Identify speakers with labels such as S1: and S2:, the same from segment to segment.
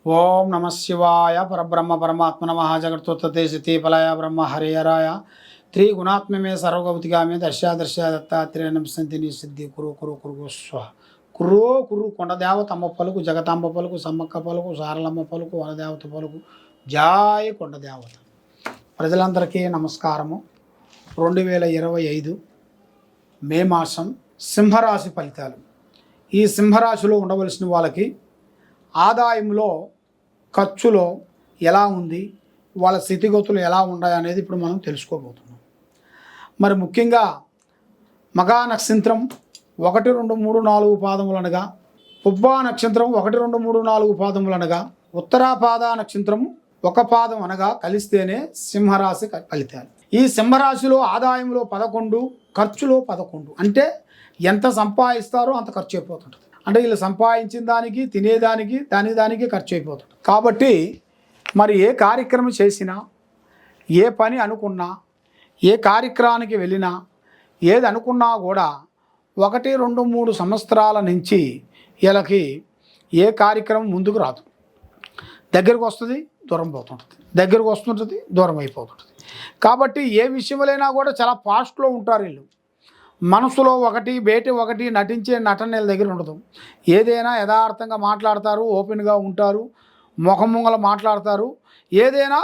S1: ఓం నమ శివాయ పరబ్రహ్మ పరమాత్మ నమ జగత్తుత్తే స్థితిఫలాయ బ్రహ్మ హరిహరాయ త్రిగుణాత్మమే సర్వగౌతిగామే దర్శ దత్తాత్రేయ నమసంతిని సిద్ధి కురు కురు కురు స్వ కురో కురు కొండదేవత అమ్మ పలుకు జగతాంబ పలుకు సమ్మక్క పలుకు సారలమ్మ పలుకు వనదేవత పలుకు జాయ కొండదేవత. ప్రజలందరికీ నమస్కారము. 2025 మే మాసం సింహరాశి ఫలితాలు. ఈ సింహరాశిలో ఉండవలసిన వాళ్ళకి ఆదాయంలో ఖర్చులో ఎలా ఉంది, వాళ్ళ స్థితిగతులు ఎలా ఉన్నాయి అనేది ఇప్పుడు మనం తెలుసుకోబోతున్నాం. మరి ముఖ్యంగా మగా నక్షత్రం 1, 2, 3, 4 పాదములు అనగా, పుబ్బా నక్షత్రం 1, 2, 3, 4 పాదములు అనగా, ఉత్తరాపాద నక్షత్రం 1 పాదం అనగా కలిస్తేనే సింహరాశి ఫలితాలు. ఈ సింహరాశిలో ఆదాయంలో 11, ఖర్చులో 11. అంటే ఎంత సంపాదిస్తారో అంత ఖర్చు అయిపోతుంటుంది. అంటే వీళ్ళు సంపాదించిన దానికి, తినేదానికి, దానికి ఖర్చు అయిపోతుంది. కాబట్టి మరి ఏ కార్యక్రమం చేసినా, ఏ పని అనుకున్నా, ఏ కార్యక్రమానికి వెళ్ళినా, ఏది అనుకున్నా కూడా 1, 2, 3 సంవత్సరాల నుంచి వీళ్ళకి ఏ కార్యక్రమం ముందుకు రాదు. దగ్గరకు వస్తుంది, దూరం పోతుంటుంది, దగ్గరకు వస్తుంటుంది, దూరం అయిపోతుంటుంది. కాబట్టి ఏ విషయంలోనైనా కూడా చాలా ఫాస్ట్లో ఉంటారు వీళ్ళు. మనసులో ఒకటి, బయట ఒకటి, నటించే నటన వీళ్ళ దగ్గర ఉండదు. ఏదైనా యథార్థంగా మాట్లాడతారు, ఓపెన్గా ఉంటారు, ముఖముంగల మాట్లాడతారు. ఏదైనా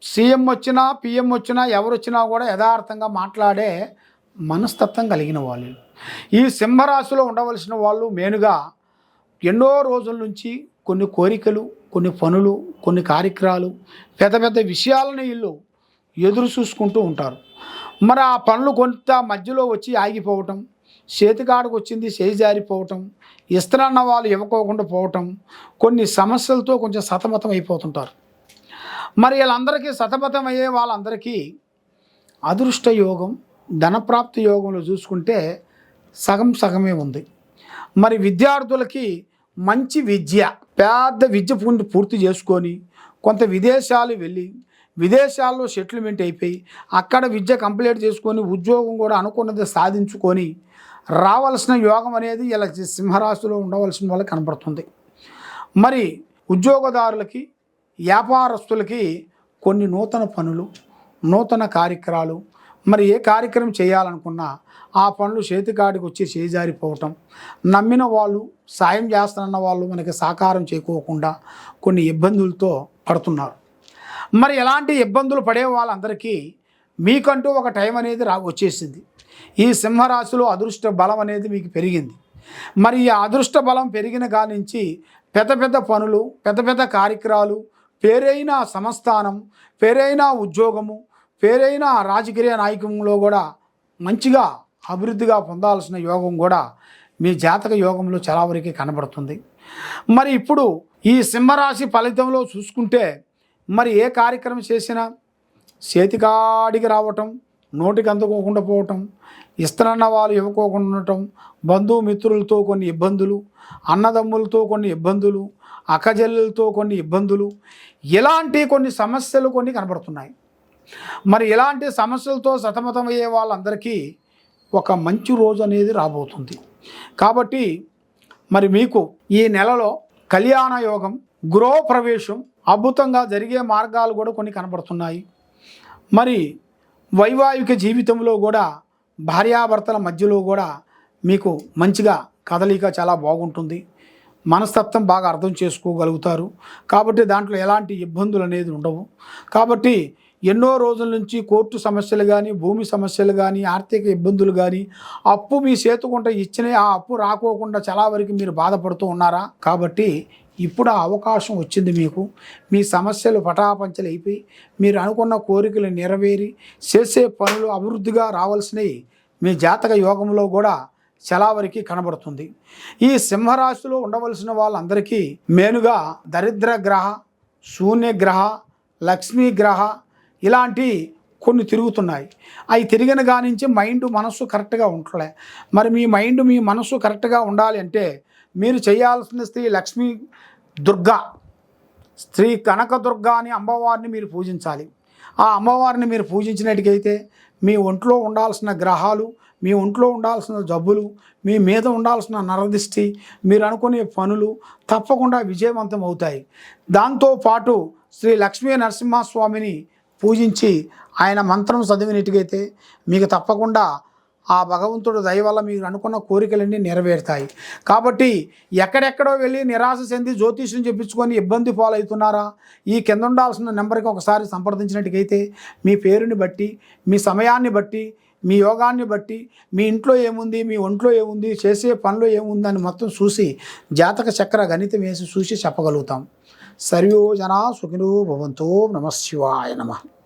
S1: సీఎం వచ్చినా, పిఎం వచ్చినా, ఎవరు వచ్చినా కూడా యథార్థంగా మాట్లాడే మనస్తత్వం కలిగిన వాళ్ళు. ఈ సింహరాశిలో ఉండవలసిన వాళ్ళు మెయిన్గా ఎన్నో రోజుల నుంచి కొన్ని కోరికలు, కొన్ని పనులు, కొన్ని కార్యక్రమాలు, పెద్ద పెద్ద విషయాలను వీళ్ళు ఎదురు చూసుకుంటూ ఉంటారు. మరి ఆ పనులు కొంత మధ్యలో వచ్చి ఆగిపోవటం, చేతికాడకు వచ్చింది చేయి జారిపోవటం, ఇస్తానన్న వాళ్ళు ఇవ్వకోకుండా పోవటం, కొన్ని సమస్యలతో కొంచెం సతమతం అయిపోతుంటారు. మరి వీళ్ళందరికీ సతమతం అయ్యే వాళ్ళందరికీ అదృష్ట యోగం, ధనప్రాప్తి యోగంలో చూసుకుంటే సగమే ఉంది. మరి విద్యార్థులకి మంచి విద్య, పెద్ద విద్య పూర్తి చేసుకొని కొంత విదేశాలు వెళ్ళి, విదేశాల్లో సెటిల్మెంట్ అయిపోయి అక్కడ విద్య కంప్లీట్ చేసుకొని ఉద్యోగం కూడా అనుకున్నది సాధించుకొని రావాల్సిన యోగం అనేది ఇలా సింహరాశిలో ఉండవలసిన వాళ్ళకి కనబడుతుంది. మరి ఉద్యోగదారులకి, వ్యాపారస్తులకి కొన్ని నూతన పనులు, నూతన కార్యక్రమాలు, మరి ఏ కార్యక్రమం చేయాలనుకున్నా ఆ పనులు చేతికాడికి వచ్చి చేజారిపోవటం, నమ్మిన వాళ్ళు, సాయం చేస్తానన్న వాళ్ళు మనకి సహకారం చేయకోకుండా కొన్ని ఇబ్బందులతో పడుతున్నారు. మరి ఎలాంటి ఇబ్బందులు పడే వాళ్ళందరికీ మీకంటూ ఒక టైం అనేది వచ్చేసింది. ఈ సింహరాశిలో అదృష్ట బలం అనేది మీకు పెరిగింది. మరి ఈ అదృష్ట బలం పెరిగిన కాడి నుంచి పెద్ద పెద్ద పనులు, పెద్ద పెద్ద కార్యక్రమాలు, పేరైన సంస్థానం, పేరైన ఉద్యోగము, పేరైన రాజకీయ నాయకంలో కూడా మంచిగా అభివృద్ధిగా పొందాల్సిన యోగం కూడా మీ జాతక యోగంలో చాలా వరకు కనబడుతుంది. మరి ఇప్పుడు ఈ సింహరాశి ఫలితంలో చూసుకుంటే మరి ఏ కార్యక్రమం చేసినా చేతికాడికి రావటం, నోటికి అందుకోకుండా పోవటం, ఇస్తానన్న వాళ్ళు ఇవ్వకోకుండా ఉండటం, బంధుమిత్రులతో కొన్ని ఇబ్బందులు, అన్నదమ్ములతో కొన్ని ఇబ్బందులు, అక్కజెల్లెలతో కొన్ని ఇబ్బందులు, ఇలాంటి కొన్ని సమస్యలు కొన్ని కనబడుతున్నాయి. మరి ఇలాంటి సమస్యలతో సతమతమయ్యే వాళ్ళందరికీ ఒక మంచి రోజు అనేది రాబోతుంది. కాబట్టి మరి మీకు ఈ నెలలో కళ్యాణ యోగం, గృహప్రవేశం అద్భుతంగా జరిగే మార్గాలు కూడా కొన్ని కనబడుతున్నాయి. మరి వైవాహిక జీవితంలో కూడా భార్యాభర్తల మధ్యలో కూడా మీకు మంచిగా కదలిక చాలా బాగుంటుంది. మనస్తత్వం బాగా అర్థం చేసుకోగలుగుతారు. కాబట్టి దాంట్లో ఎలాంటి ఇబ్బందులు అనేది ఉండవు. కాబట్టి ఎన్నో రోజుల నుంచి కోర్టు సమస్యలు కానీ, భూమి సమస్యలు కానీ, ఆర్థిక ఇబ్బందులు కానీ, అప్పు మీ చేతుకుంట ఇచ్చిన ఆ అప్పు రాకోకుండా చాలా వరకు మీరు బాధపడుతూ ఉన్నారా? కాబట్టి ఇప్పుడు ఆ అవకాశం వచ్చింది మీకు. మీ సమస్యలు పటాపంచలు అయిపోయి మీరు అనుకున్న కోరికలు నెరవేరి చేసే పనులు అభివృద్ధిగా రావాల్సినవి మీ జాతక యోగంలో కూడా చాలా వరకు కనబడుతుంది. ఈ సింహరాశిలో ఉండవలసిన వాళ్ళందరికీ మెయిన్గా దరిద్ర గ్రహ, శూన్యగ్రహ, లక్ష్మీ గ్రహ ఇలాంటి కొన్ని తిరుగుతున్నాయి. అవి తిరిగిన కానించి మైండ్, మనస్సు కరెక్ట్గా ఉండలే. మరి మీ మైండ్, మీ మనస్సు కరెక్ట్గా ఉండాలి అంటే మీరు చేయాల్సిన శ్రీ లక్ష్మీ దుర్గా, శ్రీ కనకదుర్గా అని అమ్మవారిని మీరు పూజించాలి. ఆ అమ్మవారిని మీరు పూజించినట్టుకైతే మీ ఒంట్లో ఉండాల్సిన గ్రహాలు, మీ ఒంట్లో ఉండాల్సిన జబ్బులు, మీ మీద ఉండాల్సిన నరదిష్టి, మీరు అనుకునే పనులు తప్పకుండా విజయవంతం అవుతాయి. దాంతోపాటు శ్రీ లక్ష్మీ నరసింహస్వామిని పూజించి ఆయన మంత్రం చదివినట్టుగైతే మీకు తప్పకుండా ఆ భగవంతుడు దయ వల్ల మీరు అనుకున్న కోరికలన్నీ నెరవేరుతాయి. కాబట్టి ఎక్కడెక్కడో వెళ్ళి నిరాశ చెంది జ్యోతిష్యం చెప్పించుకొని ఇబ్బంది పాలవుతున్నారా? ఈ కింద ఉండాల్సిన నెంబర్కి ఒకసారి సంప్రదించినట్టుగైతే మీ పేరుని బట్టి, మీ సమయాన్ని బట్టి, మీ యోగాన్ని బట్టి, మీ ఇంట్లో ఏముంది, మీ ఒంట్లో ఏముంది, చేసే పనిలో ఏముంది అని మొత్తం చూసి జాతక చక్ర గణితం వేసి చూసి చెప్పగలుగుతాం. సర్వే జనా సుఖినో భవంతు. నమః శివాయ నమః.